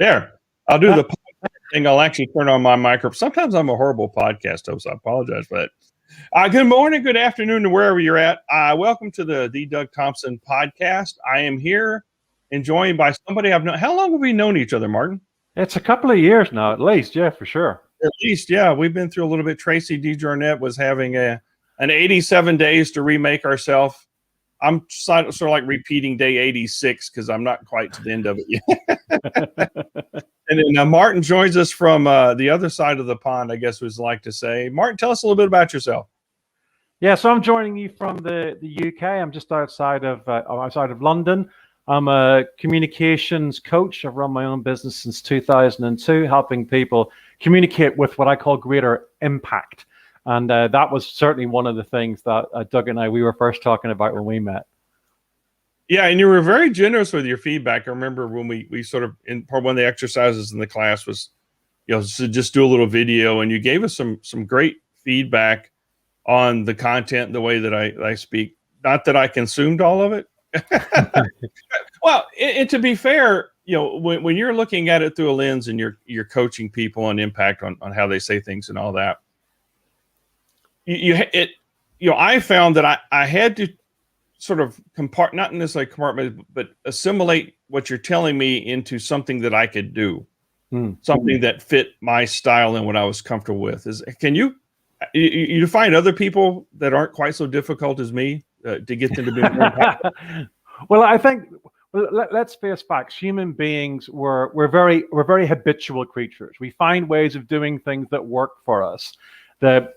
There. I'll do the podcast thing. I'll actually turn on my microphone. Sometimes I'm a horrible podcast host. I apologize for that. Good morning, good afternoon to wherever you're at. Welcome to the Doug Thompson podcast. I am here and joined by somebody I've known. How long have we known each other, Martin? It's a couple of years now, at least. Yeah, for sure. At least, yeah. We've been through a little bit. Tracy DeJournette was having an 87 days to remake ourselves. I'm sort of like repeating day 86 because I'm not quite to the end of it yet. And then Martin joins us from the other side of the pond, I guess we'd like to say. Martin, tell us a little bit about yourself. Yeah, so I'm joining you from the UK. I'm just outside of London. I'm a communications coach. I've run my own business since 2002, helping people communicate with what I call greater impact. And that was certainly one of the things that Doug and we were first talking about when we met. Yeah, and you were very generous with your feedback. I remember when we sort of, in part one of the exercises in the class was, so just do a little video, and you gave us some great feedback on the content and the way that I speak. Not that I consumed all of it. Well, and to be fair, when you're looking at it through a lens and you're coaching people on impact on how they say things and all that, I found that I had to sort of not necessarily compartment, but assimilate what you're telling me into something that I could do, something that fit my style and what I was comfortable with. Can you find other people that aren't quite so difficult as me to get them to be more impactful? Well, I think let's face facts. Human beings we're very habitual creatures. We find ways of doing things that work for us. The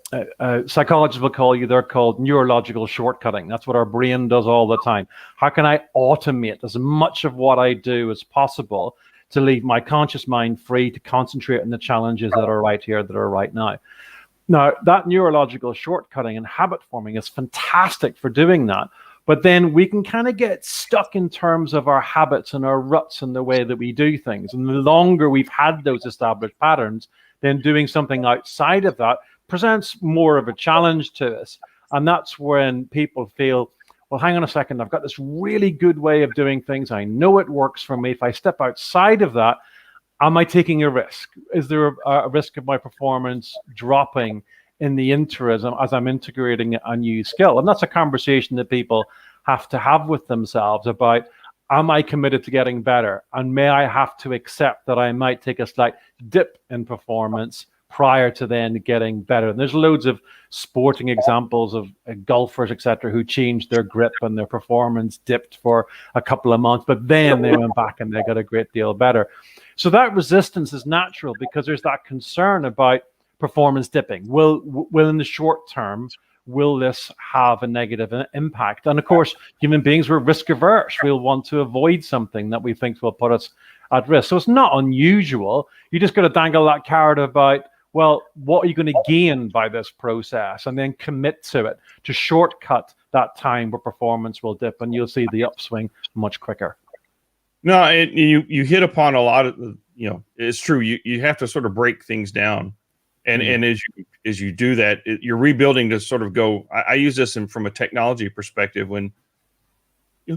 psychologists will they're called neurological shortcutting. That's what our brain does all the time. How can I automate as much of what I do as possible to leave my conscious mind free to concentrate on the challenges that are right here, that are right now? Now, that neurological shortcutting and habit forming is fantastic for doing that. But then we can kind of get stuck in terms of our habits and our ruts and the way that we do things. And the longer we've had those established patterns, then doing something outside of that presents more of a challenge to us. And that's when people feel, well, hang on a second, I've got this really good way of doing things. I know it works for me. If I step outside of that, am I taking a risk? Is there a risk of my performance dropping in the interim as I'm integrating a new skill? And that's a conversation that people have to have with themselves about, am I committed to getting better? And may I have to accept that I might take a slight dip in performance prior to then getting better? And there's loads of sporting examples of golfers, etc., who changed their grip and their performance dipped for a couple of months, but then they went back and they got a great deal better. So that resistance is natural because there's that concern about performance dipping. Will in the short term, will this have a negative impact? And of course, human beings, we're risk averse. We'll want to avoid something that we think will put us at risk. So it's not unusual. You just got to dangle that carrot about, well, what are you going to gain by this process? And then commit to it to shortcut that time where performance will dip, and you'll see the upswing much quicker. No, you hit upon a lot of, it's true. You have to sort of break things down. And as you do that, you're rebuilding to sort of go. I use this from a technology perspective when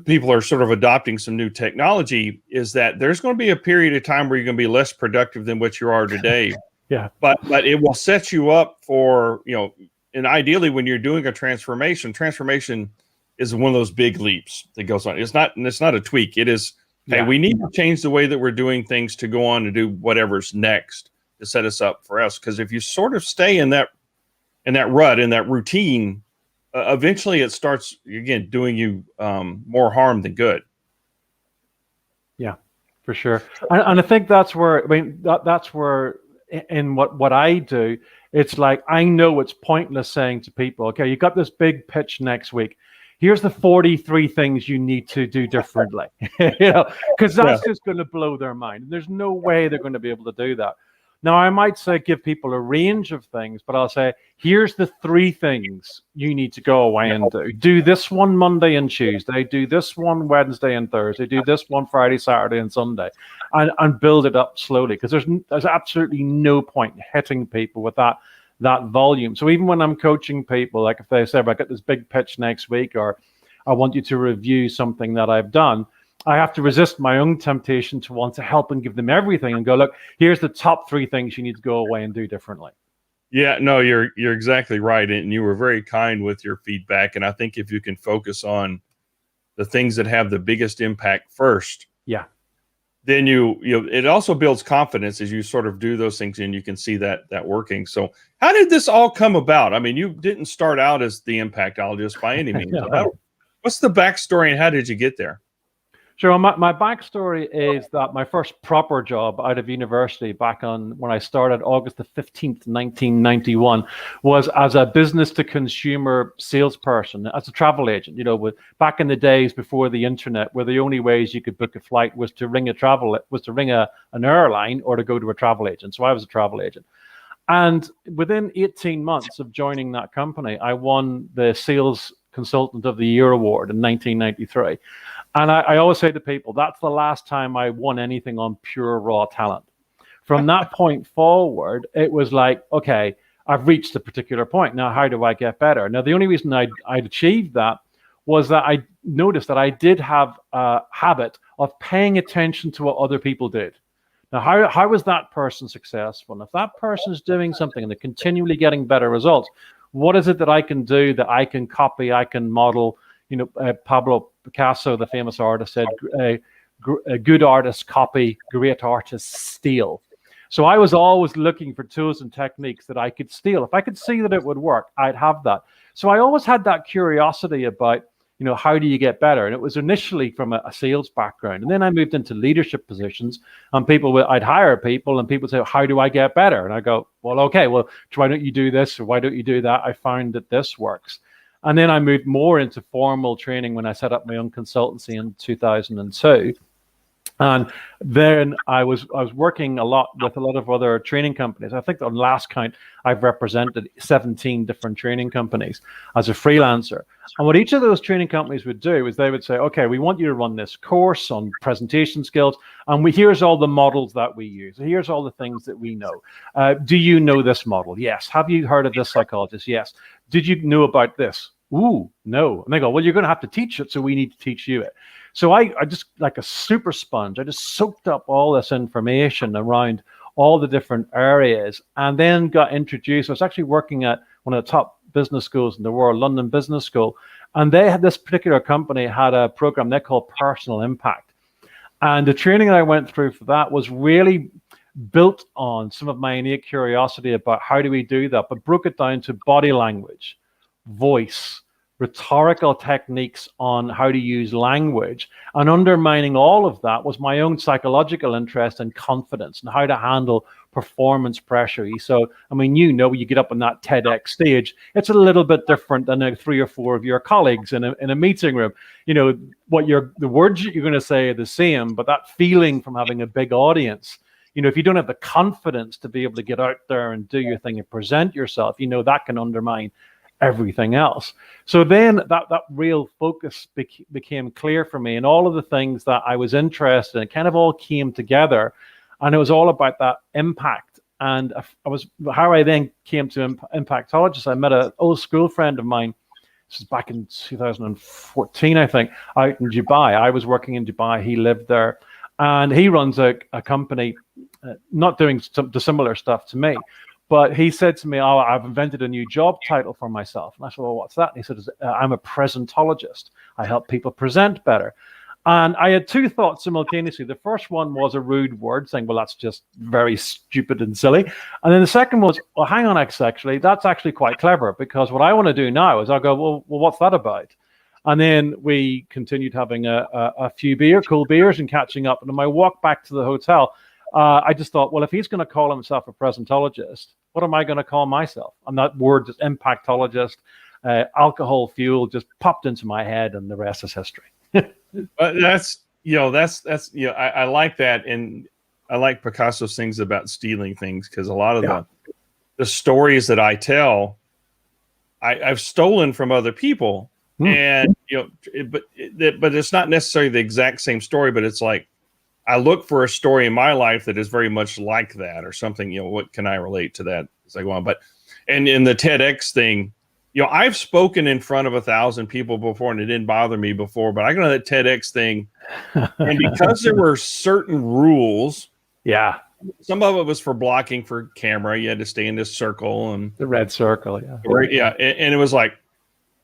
people are sort of adopting some new technology, is that there's going to be a period of time where you're going to be less productive than what you are today. Yeah. But it will set you up for, and ideally when you're doing a transformation is one of those big leaps that goes on. It's not a tweak. It is, hey, we need to change the way that we're doing things to go on to do whatever's next to set us up for us. Because if you sort of stay in that rut, in that routine, eventually it starts, again, doing you more harm than good. Yeah, for sure. And I think that's where, that's where in what I do, it's like, I know it's pointless saying to people, okay, you got this big pitch next week. Here's the 43 things you need to do differently, because that's just going to blow their mind. There's no way they're going to be able to do that. Now, I might say give people a range of things, but I'll say, here's the 3 things you need to go away and do. Do this one Monday and Tuesday. Do this one Wednesday and Thursday. Do this one Friday, Saturday, and Sunday. And build it up slowly, because there's absolutely no point hitting people with that volume. So even when I'm coaching people, like if they say, I got this big pitch next week, or I want you to review something that I've done, I have to resist my own temptation to want to help and give them everything and go, look, here's the top 3 things you need to go away and do differently. Yeah, no, you're exactly right, and you were very kind with your feedback. And I think if you can focus on the things that have the biggest impact first, yeah, then it also builds confidence as you sort of do those things, and you can see that working. So, how did this all come about? I mean, you didn't start out as the impactologist by any means. Yeah. What's the backstory, and how did you get there? Sure. My backstory is that my first proper job out of university back on when I started August the 15th, 1991, was as a business to consumer salesperson, as a travel agent. Back in the days before the internet, where the only ways you could book a flight was to ring an airline or to go to a travel agent. So I was a travel agent. And within 18 months of joining that company, I won the Sales Consultant of the Year award in 1993. And I always say to people, that's the last time I won anything on pure raw talent. From that point forward, it was like, okay, I've reached a particular point. Now, how do I get better? Now, the only reason I'd achieved that was that I noticed that I did have a habit of paying attention to what other people did. Now, how is that person successful? And if that person is doing something and they're continually getting better results, what is it that I can do that I can copy, I can model? Pablo Picasso, the famous artist, said, a good artist copy, great artists steal. So I was always looking for tools and techniques that I could steal. If I could see that it would work, I'd have that. So I always had that curiosity about, how do you get better? And it was initially from a sales background. And then I moved into leadership positions, and I'd hire people and people would say, how do I get better? And I go, well, okay, well, why don't you do this? Or why don't you do that? I found that this works. And then I moved more into formal training when I set up my own consultancy in 2002. And then I was working a lot with a lot of other training companies. I think on last count, I've represented 17 different training companies as a freelancer. And what each of those training companies would do is they would say, okay, we want you to run this course on presentation skills. And here's all the models that we use. Here's all the things that we know. Do you know this model? Yes. Have you heard of this psychologist? Yes. Did you know about this? Ooh, no. And they go, well, you're going to have to teach it, so we need to teach you it. So I just, like a super sponge, I just soaked up all this information around all the different areas, and then got introduced. I was actually working at one of the top business schools in the world, London Business School, and this particular company had a program they called Personal Impact. And the training that I went through for that was really built on some of my innate curiosity about how do we do that, but broke it down to body language, voice, rhetorical techniques on how to use language. And undermining all of that was my own psychological interest in confidence and how to handle performance pressure. So, I mean, you get up on that TEDx stage, it's a little bit different than 3 or 4 of your colleagues in a meeting room. The words that you're going to say are the same, but that feeling from having a big audience, if you don't have the confidence to be able to get out there and do your thing and present yourself, that can undermine everything else. So then that real focus became clear for me, and all of the things that I was interested in kind of all came together, and it was all about that impact. And how I then came to impactologist. I met an old school friend of mine. This is back in 2014, I think, out in Dubai. I was working in Dubai. He lived there, and he runs a company, not doing some similar stuff to me. But he said to me, oh, I've invented a new job title for myself. And I said, well, what's that? And he said, I'm a presentologist. I help people present better. And I had 2 thoughts simultaneously. The first one was a rude word, saying, well, that's just very stupid and silly. And then the second was, well, hang on, actually, that's actually quite clever, because what I want to do now is I'll go, well, what's that about? And then we continued having a few cool beers and catching up. And on my walk back to the hotel, I just thought, well, if he's going to call himself a presentologist, what am I going to call myself? And that word, just impactologist, alcohol fuel, just popped into my head, and the rest is history. That's I like that, and I like Picasso's things about stealing things, because a lot of the stories that I tell, I've stolen from other people, and but it's not necessarily the exact same story, but it's like, I look for a story in my life that is very much like that, or something, what can I relate to that as I go on? But, and in the TEDx thing, I've spoken in front of 1,000 people before, and it didn't bother me before, but I got on that TEDx thing, and because there were certain rules, Yeah, some of it was for blocking for camera. You had to stay in this circle, and the red circle. Yeah, yeah, and it was like,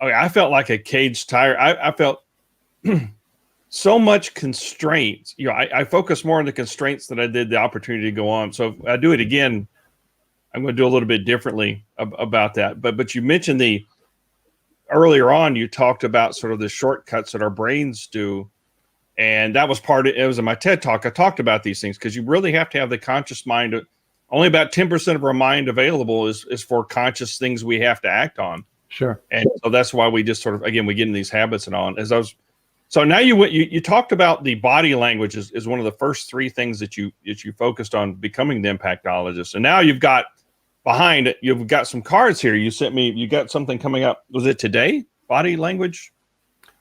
okay, I felt like a caged tiger. I felt so much constraints. I focused more on the constraints than I did the opportunity to go on. So if I do it again, I'm going to do a little bit differently about that. But you mentioned earlier on, you talked about sort of the shortcuts that our brains do. And that was it was in my TED talk. I talked about these things because you really have to have the conscious mind. Only about 10% of our mind available is for conscious things we have to act on. sure. And so that's why we just sort of, again, we get in these habits and on. So now you talked about the body language is one of the first three things that you focused on becoming the impactologist. And now you've got some cards here. You sent me, you got something coming up. Was it today? Body language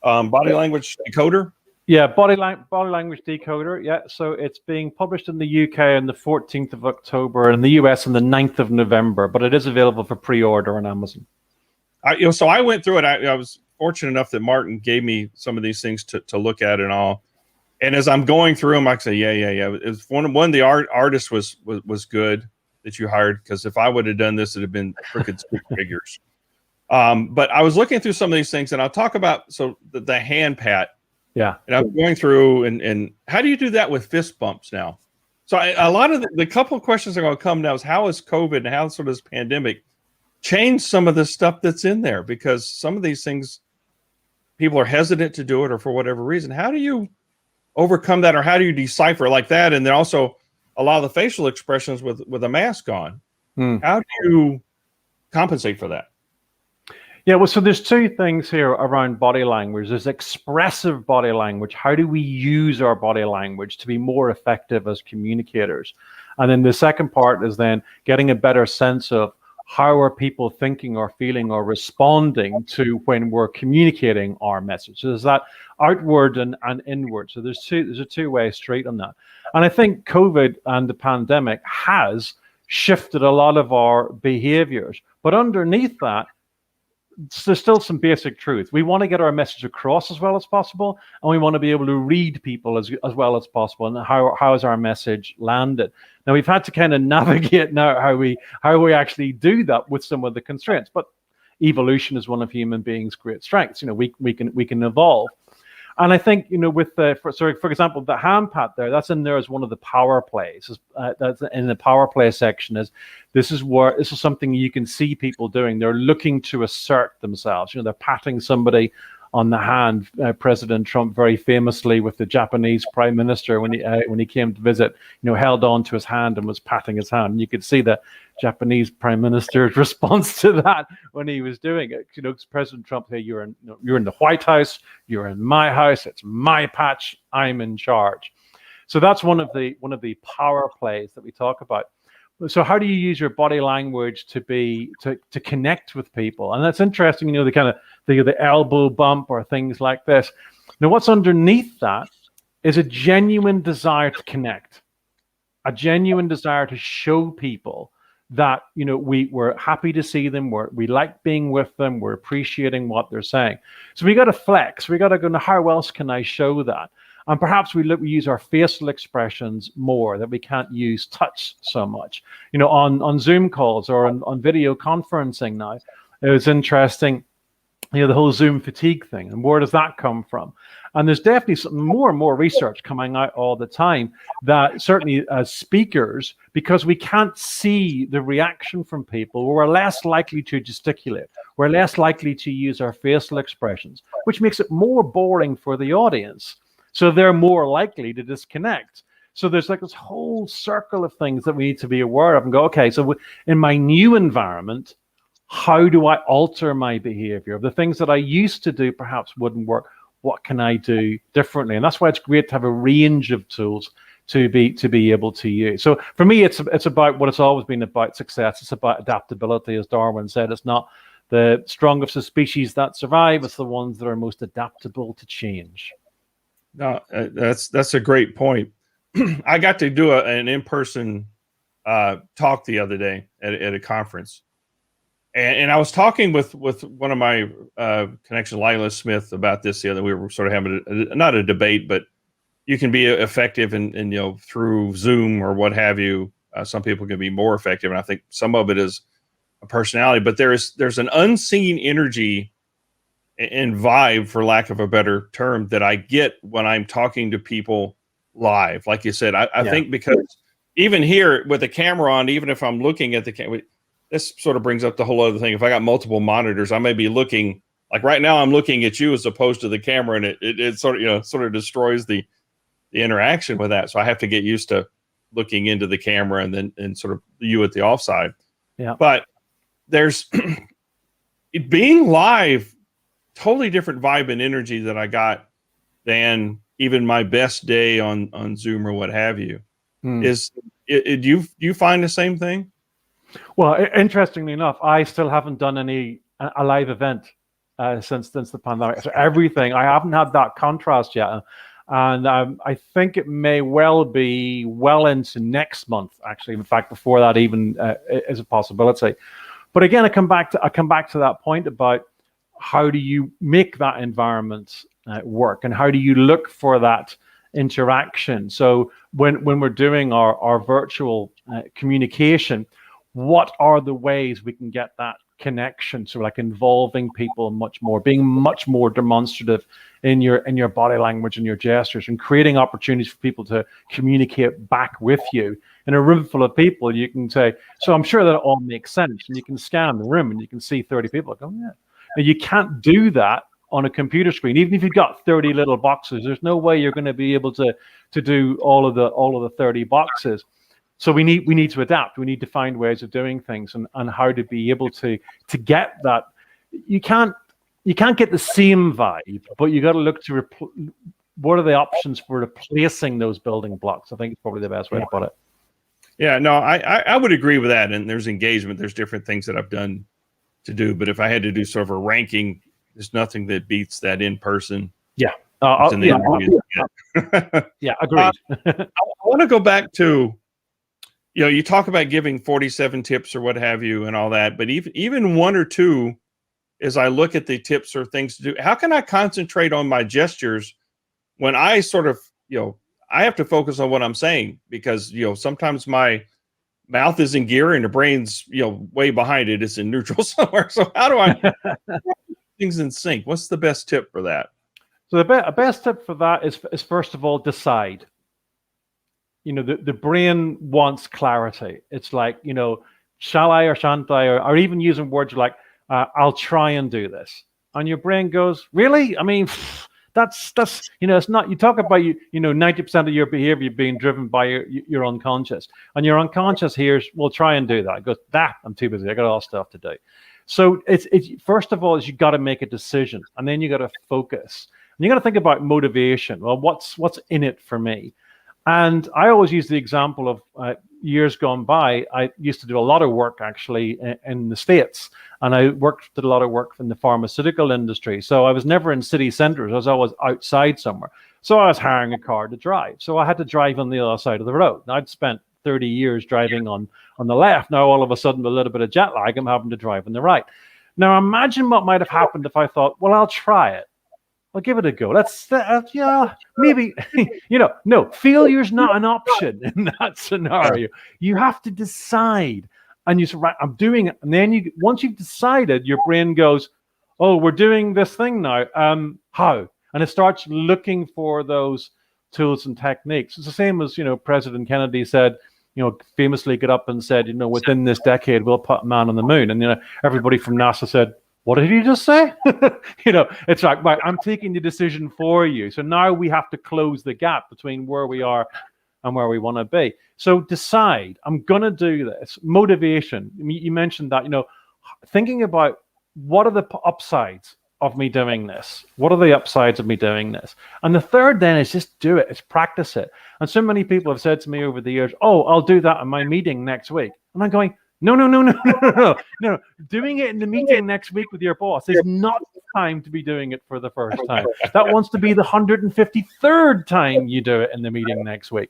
decoder? Yeah, body language decoder. Yeah, so it's being published in the UK on the 14th of October, and in the US on the 9th of November. But it is available for pre-order on Amazon. So I went through it. I was fortunate enough that Martin gave me some of these things to look at and all. And as I'm going through them, I say, yeah. It was one the artist was good that you hired, because if I would have done this, it'd have been crooked stick figures. But I was looking through some of these things, and I'll talk about the hand pat. Yeah. And I'm going through, and how do you do that with fist bumps now? So a lot of the couple of questions are going to come now is, how is COVID and how sort of this pandemic changed some of the stuff that's in there? Because some of these things, people are hesitant to do it, or for whatever reason. How do you overcome that, or how do you decipher like that? And then also a lot of the facial expressions with a mask on. How do you compensate for that? Yeah, well, so there's two things here around body language. There's expressive body language. How do we use our body language to be more effective as communicators? And then the second part is then getting a better sense of how are people thinking or feeling or responding to when we're communicating our message. So there's that outward and inward. So there's a two-way street on that. And I think COVID and the pandemic has shifted a lot of our behaviors. But underneath that, there's still some basic truth. We want to get our message across as well as possible, and we want to be able to read people as well as possible. And how is our message landed? Now, we've had to kind of navigate now how we actually do that with some of the constraints. But evolution is one of human beings' great strengths. We can evolve. And I think, with for example, the hand pat there, that's in there as one of the power plays. That's in the power play section. This is something you can see people doing. They're looking to assert themselves. They're patting somebody on the hand. President Trump very famously with the Japanese Prime Minister when he came to visit, held on to his hand and was patting his hand. And you could see the Japanese Prime Minister's response to that when he was doing it. President Trump said, "You're in the White House. You're in my house. It's my patch. I'm in charge." So that's one of the power plays that we talk about. So how do you use your body language to connect with people? And that's interesting, the kind of the elbow bump or things like this. Now, what's underneath that is a genuine desire to connect, a genuine desire to show people that, we're happy to see them, we like being with them, we're appreciating what they're saying. So we got to flex. We got to go, how else can I show that? And perhaps we use our facial expressions more, that we can't use touch so much. On Zoom calls or on video conferencing now, it was interesting, the whole Zoom fatigue thing. And where does that come from? And there's definitely some more and more research coming out all the time that certainly as speakers, because we can't see the reaction from people, we're less likely to gesticulate. We're less likely to use our facial expressions, which makes it more boring for the audience. So they're more likely to disconnect. So there's like this whole circle of things that we need to be aware of and go, okay, so in my new environment, how do I alter my behavior? The things that I used to do perhaps wouldn't work. What can I do differently? And that's why it's great to have a range of tools to be able to use. So for me, it's about what it's always been about: success. It's about adaptability, as Darwin said. It's not the strongest of species that survive. It's the ones that are most adaptable to change. No, that's a great point. I got to do an in-person talk the other day at a conference, And I was talking with one of my connections, Lila Smith, about this the other. We were sort of having not a debate, but you can be effective and through Zoom or what have you. Some people can be more effective, and I think some of it is a personality. But there's an unseen energy and vibe, for lack of a better term, that I get when I'm talking to people live. Like you said, I think because even here with the camera on, even if I'm looking at the camera. This sort of brings up the whole other thing. If I got multiple monitors, I may be looking like right now I'm looking at you as opposed to the camera, and it sort of destroys the interaction with that. So I have to get used to looking into the camera and sort of you at the offside. Yeah. But there's being live, totally different vibe and energy that I got than even my best day on Zoom or what have you. Do you find the same thing? Well, interestingly enough, I still haven't done a live event since the pandemic. So everything, I haven't had that contrast yet, and I think it may well be well into next month. Actually, in fact, before that even is a possibility. But again, I come back to that point about how do you make that environment work, and how do you look for that interaction. So when we're doing our virtual communication, what are the ways we can get that connection? So like involving people much more, being much more demonstrative in your body language and your gestures, and creating opportunities for people to communicate back with you. In a room full of people, you can say, so I'm sure that it all makes sense, and you can scan the room and you can see 30 people. Like, oh yeah. Now, you can't do that on a computer screen. Even if you've got 30 little boxes, there's no way you're going to be able to do all of the 30 boxes. So we need to adapt. We need to find ways of doing things and how to be able to get that. You can't get the same vibe, but you got to look to what are the options for replacing those building blocks. I think it's probably the best way to put it. Yeah, no, I would agree with that. And there's engagement. There's different things that I've done to do, but if I had to do sort of a ranking, there's nothing that beats that in person. Yeah. Yeah, agreed. I want to go back to. You talk about giving 47 tips or what have you and all that, but even one or two, as I look at the tips or things to do, how can I concentrate on my gestures when I sort of, I have to focus on what I'm saying, because, sometimes my mouth is in gear and the brain's, way behind it. It's in neutral somewhere. So how do I things in sync? What's the best tip for that? So the best tip for that is first of all, decide. The brain wants clarity. It's like, shall I or shan't I, or even using words like, I'll try and do this. And your brain goes, really? I mean, that's it's not, you talk about, 90% of your behavior being driven by your unconscious. And your unconscious hears, well, try and do that. It goes, I'm too busy. I got all stuff to do. So it's first of all, is you got to make a decision, and then you got to focus. And you got to think about motivation. Well, what's in it for me? And I always use the example of years gone by. I used to do a lot of work actually in the States, and I did a lot of work in the pharmaceutical industry. So I was never in city centers. I was always outside somewhere. So I was hiring a car to drive. So I had to drive on the other side of the road. Now, I'd spent 30 years driving on the left. Now, all of a sudden, with a little bit of jet lag, I'm having to drive on the right. Now, imagine what might have happened if I thought, well, I'll try it. I'll give it a go. Maybe, no, failure's not an option in that scenario. You have to decide. And you say, right, I'm doing it. And then once you've decided, your brain goes, oh, we're doing this thing now. How? And it starts looking for those tools and techniques. It's the same as, President Kennedy said, famously got up and said, within this decade, we'll put a man on the moon. And, everybody from NASA said, what did you just say? It's like, right, I'm taking the decision for you. So now we have to close the gap between where we are and where we want to be. So decide, I'm going to do this. Motivation. You mentioned that, thinking about what are the upsides of me doing this? What are the upsides of me doing this? And the third then is just do it. It's practice it. And so many people have said to me over the years, oh, I'll do that in my meeting next week. And I'm going, no. Doing it in the meeting next week with your boss is not the time to be doing it for the first time. That wants to be the 153rd time you do it in the meeting next week.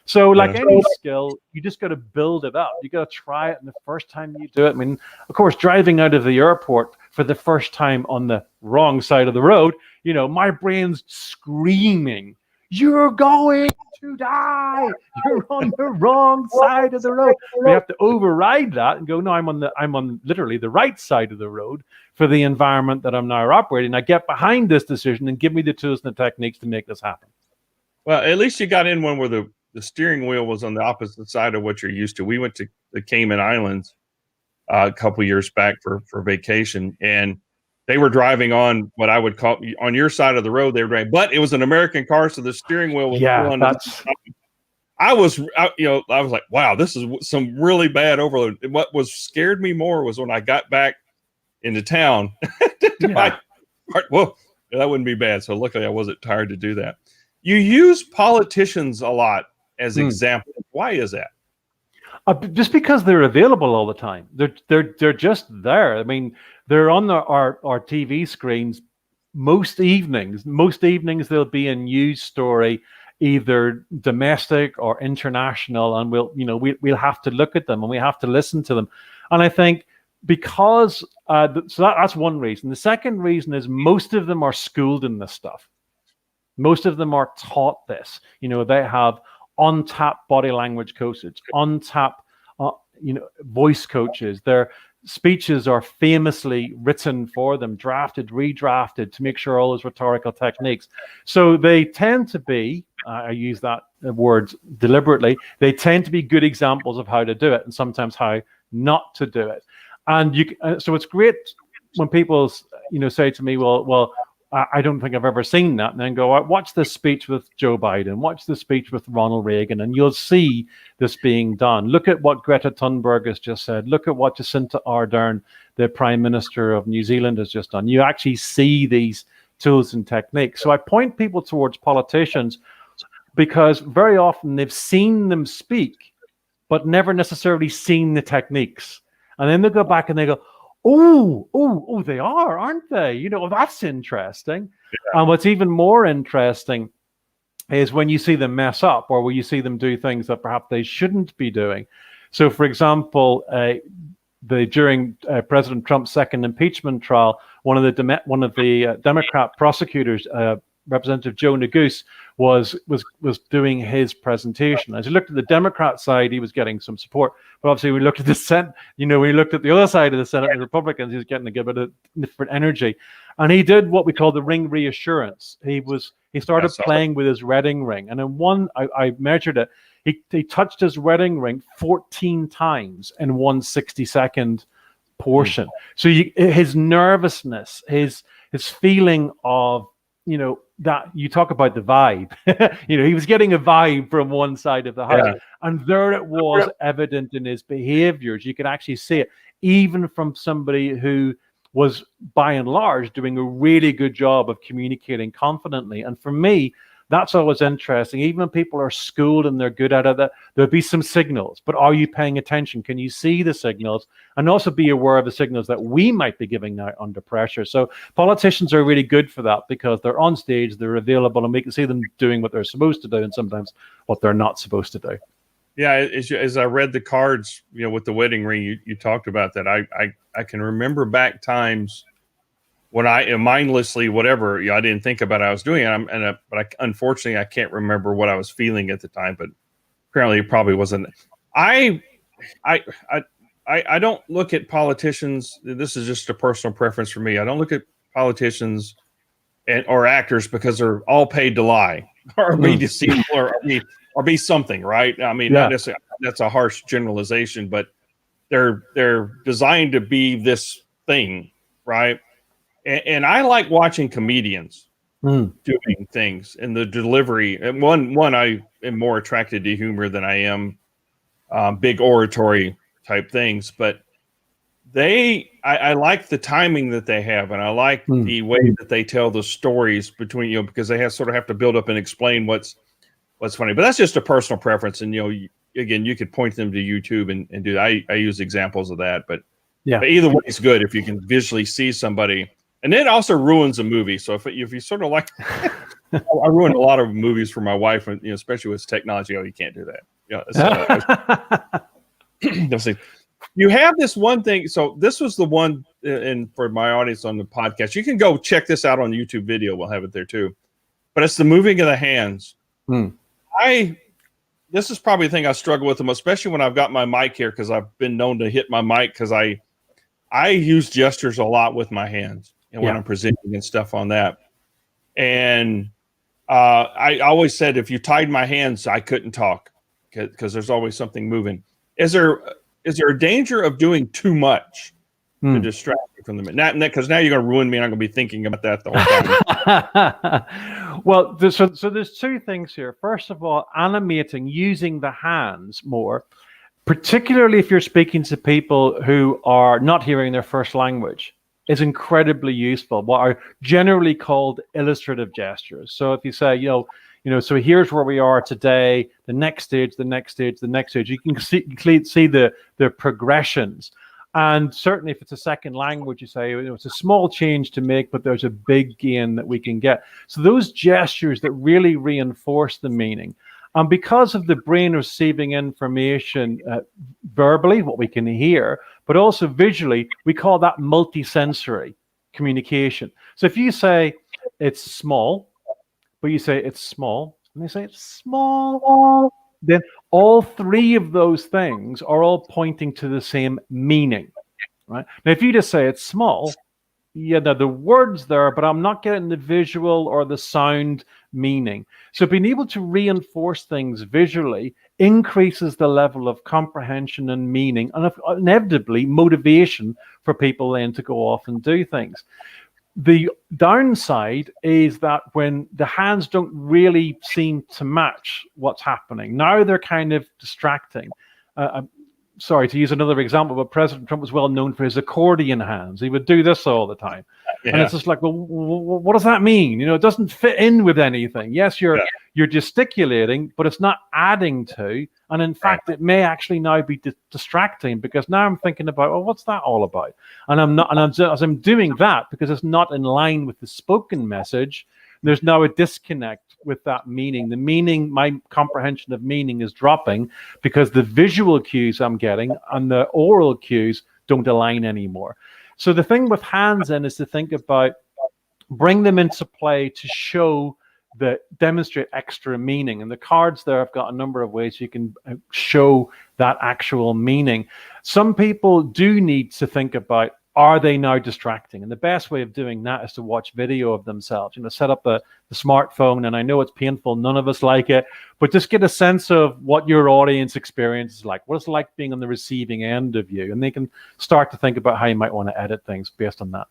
So like any skill, you just got to build it up. You got to try it, and the first time you do it, I mean, of course, driving out of the airport for the first time on the wrong side of the road, you know, my brain's screaming, "You're going to die. You're on the wrong side of the road." We have to override that and go, "No, I'm on literally the right side of the road for the environment that I'm now operating. I get behind this decision and give me the tools and the techniques to make this happen." Well, at least you got in one where the steering wheel was on the opposite side of what you're used to. We went to the Cayman Islands a couple years back for vacation, and they were driving on what I would call on your side of the road. They were driving, but it was an American car, so the steering wheel was on. I was like, wow, this is some really bad overload. What scared me more was when I got back into town. Whoa, that wouldn't be bad. So luckily I wasn't tired to do that. You use politicians a lot as examples. Why is that? Just because they're available all the time. They're just there. I mean, they're on our TV screens most evenings. Most evenings there'll be a news story, either domestic or international, and we'll have to look at them and we have to listen to them. And I think because that's one reason. The second reason is most of them are schooled in this stuff. Most of them are taught this. You know, they have on tap body language coaches, on tap voice coaches. Their speeches are famously written for them, drafted, redrafted to make sure all those rhetorical techniques. So they tend to be, I use that word deliberately, they tend to be good examples of how to do it and sometimes how not to do it. And so it's great when people say to me, well, I don't think I've ever seen that. And then go, watch this speech with Joe Biden, watch the speech with Ronald Reagan, and you'll see this being done. Look at what Greta Thunberg has just said. Look at what Jacinda Ardern, the Prime Minister of New Zealand, has just done. You actually see these tools and techniques. So I point people towards politicians because very often they've seen them speak, but never necessarily seen the techniques. And then they go back and they go, oh, they are, aren't they? You know, that's interesting. Yeah. And what's even more interesting is when you see them mess up or when you see them do things that perhaps they shouldn't be doing. So, for example, during President Trump's second impeachment trial, one of the Democrat prosecutors, Representative Joe Neguse, was doing his presentation. As he looked at the Democrat side, he was getting some support, but obviously we looked at the Senate. You know, we looked at the other side of the Senate, the Republicans. He was getting a bit of different energy, and he did what we call the ring reassurance. He started playing with his wedding ring, and in one, I measured it. He touched his wedding ring 14 times in one 60-second portion. So his nervousness, his feeling of, that you talk about the vibe, he was getting a vibe from one side of the house, and there it was evident in his behaviors. You could actually see it, even from somebody who was by and large doing a really good job of communicating confidently. And for me, that's always interesting. Even when people are schooled and they're good at it, there'll be some signals, but are you paying attention? Can you see the signals? And also be aware of the signals that we might be giving out under pressure. So politicians are really good for that because they're on stage, they're available, and we can see them doing what they're supposed to do and sometimes what they're not supposed to do. Yeah, as I read the cards, with the wedding ring, you talked about that. I can remember back times when I mindlessly, whatever, I didn't think about it, I was doing it. But unfortunately, I can't remember what I was feeling at the time. But apparently, it probably wasn't. I don't look at politicians. This is just a personal preference for me. I don't look at politicians or actors because they're all paid to lie or be deceitful or be something, right? I mean, not necessarily, that's a harsh generalization, but they're designed to be this thing, right? And I like watching comedians doing things in the delivery. And one, I am more attracted to humor than I am big oratory type things. But I like the timing that they have, and I like the way that they tell the stories between because they have to build up and explain what's funny. But that's just a personal preference, and again, you could point them to YouTube and do that. I use examples of that, but either way, it's good if you can visually see somebody. And it also ruins a movie. So if you sort of like, I ruined a lot of movies for my wife, and especially with technology. Oh, you can't do that. So, you have this one thing. So this was the one, and for my audience on the podcast, you can go check this out on YouTube video. We'll have it there too. But it's the moving of the hands. This is probably the thing I struggle with the most, especially when I've got my mic here, because I've been known to hit my mic because I use gestures a lot with my hands and when I'm presenting and stuff on that. And I always said if you tied my hands, I couldn't talk because there's always something moving. Is there a danger of doing too much to distract me from the minute? Because now you're going to ruin me and I'm going to be thinking about that the whole time. Well, so there's two things here. First of all, animating, using the hands more, particularly if you're speaking to people who are not hearing their first language, is incredibly useful. What are generally called illustrative gestures. So if you say, so here's where we are today, the next stage, the next stage, the next stage, you can see the progressions. And certainly if it's a second language, you say, it's a small change to make, but there's a big gain that we can get. So those gestures that really reinforce the meaning. And because of the brain receiving information verbally, what we can hear, but also visually, we call that multisensory communication. So if you say it's small, but you say it's small, and they say it's small, then all three of those things are all pointing to the same meaning, right? Now, if you just say it's small, the word's there, but I'm not getting the visual or the sound meaning. So being able to reinforce things visually increases the level of comprehension and meaning, and inevitably motivation for people then to go off and do things. The downside is that when the hands don't really seem to match what's happening, now they're kind of distracting. Sorry to use another example, but President Trump was well known for his accordion hands. He would do this all the time. And it's just like, well, what does that mean? It doesn't fit in with anything. Yes, you're gesticulating, but it's not adding to. And in fact, it may actually now be distracting, because now I'm thinking about, well, what's that all about? And as I'm doing that, because it's not in line with the spoken message, there's now a disconnect with that meaning. The meaning, my comprehension of meaning is dropping because the visual cues I'm getting and the oral cues don't align anymore. So the thing with hands then is to think about, bring them into play to demonstrate extra meaning. And the cards there, I've got a number of ways you can show that actual meaning. Some people do need to think about, are they now distracting? And the best way of doing that is to watch video of themselves. Set up the smartphone, and I know it's painful, none of us like it, but just get a sense of what your audience experience is like. What it's like being on the receiving end of you, and they can start to think about how you might want to edit things based on that.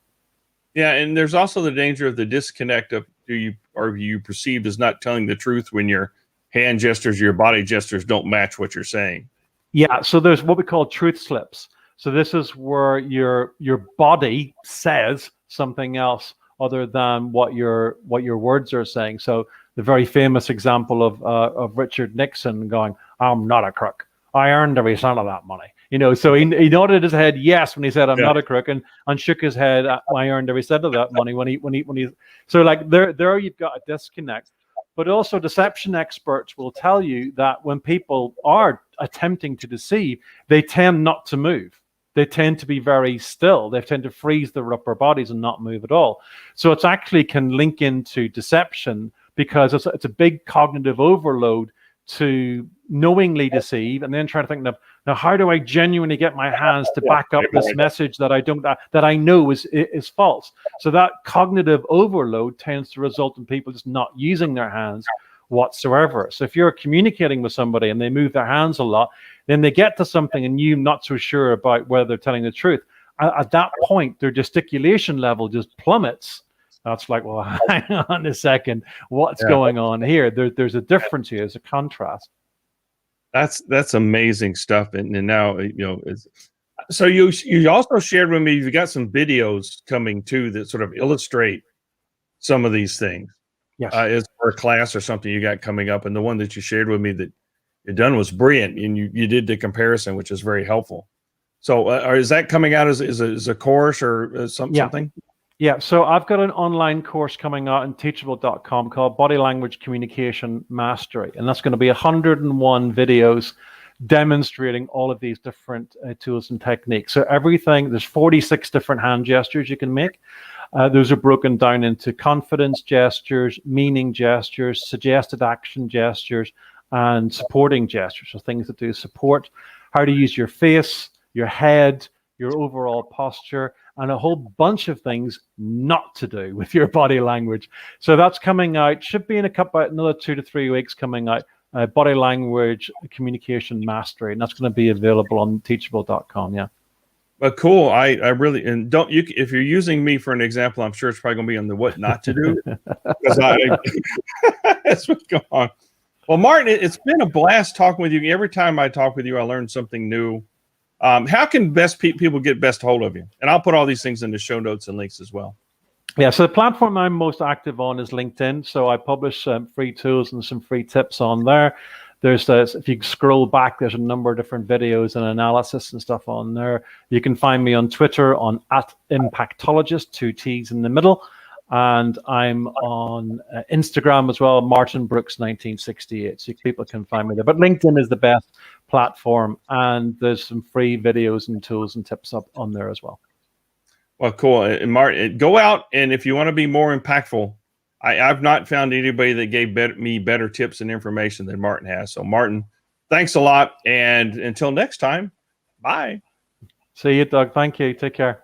Yeah, and there's also the danger of the disconnect of you perceived as not telling the truth when your hand gestures, your body gestures don't match what you're saying. Yeah, so there's what we call truth slips. So this is where your body says something else other than what your words are saying. So the very famous example of Richard Nixon going, "I'm not a crook. I earned every cent of that money." So he nodded his head yes when he said, "I'm not a crook," and shook his head, "I earned every cent of that money." When he so like there you've got a disconnect. But also deception experts will tell you that when people are attempting to deceive, they tend not to move. They tend to be very still. They tend to freeze their upper bodies and not move at all. So it's actually can link into deception, because it's a big cognitive overload to knowingly deceive and then try to think, now how do I genuinely get my hands to back up this message that I know is false? So that cognitive overload tends to result in people just not using their hands whatsoever. So if you're communicating with somebody and they move their hands a lot, then they get to something and you're not so sure about whether they're telling the truth. At that point, their gesticulation level just plummets. That's like, well, hang on a second, what's going on here? There's a difference here, there's a contrast. That's amazing stuff. And now, so you also shared with me, you've got some videos coming too that sort of illustrate some of these things. Yes. Is for a class or something you got coming up. And the one that you shared with me that you done was brilliant. And you did the comparison, which is very helpful. So is that coming out as a course or something? Yeah, so I've got an online course coming out on teachable.com called Body Language Communication Mastery. And that's going to be 101 videos demonstrating all of these different tools and techniques. So there's 46 different hand gestures you can make. Those are broken down into confidence gestures, meaning gestures, suggested action gestures, and supporting gestures. So things that do support, how to use your face, your head, your overall posture, and a whole bunch of things not to do with your body language. So that's coming out, should be in another 2 to 3 weeks coming out, Body Language Communication Mastery, and that's going to be available on teachable.com, yeah. But cool. I really, and if you're using me for an example, I'm sure it's probably going to be on the what not to do. Because that's what's going on. Well, Martin, it's been a blast talking with you. Every time I talk with you, I learn something new. How can people get best hold of you? And I'll put all these things in the show notes and links as well. Yeah, so the platform I'm most active on is LinkedIn. So I publish free tools and some free tips on there. If you scroll back, there's a number of different videos and analysis and stuff on there. You can find me on Twitter on @Impactologist, 2 T's in the middle. And I'm on Instagram as well, Martin Brooks 1968. So people can find me there. But LinkedIn is the best platform, and there's some free videos and tools and tips up on there as well. Well, cool. And Martin, go out, and if you want to be more impactful, I've not found anybody that gave me better tips and information than Martin has. So Martin, thanks a lot. And until next time, bye. See you, Doug. Thank you. Take care.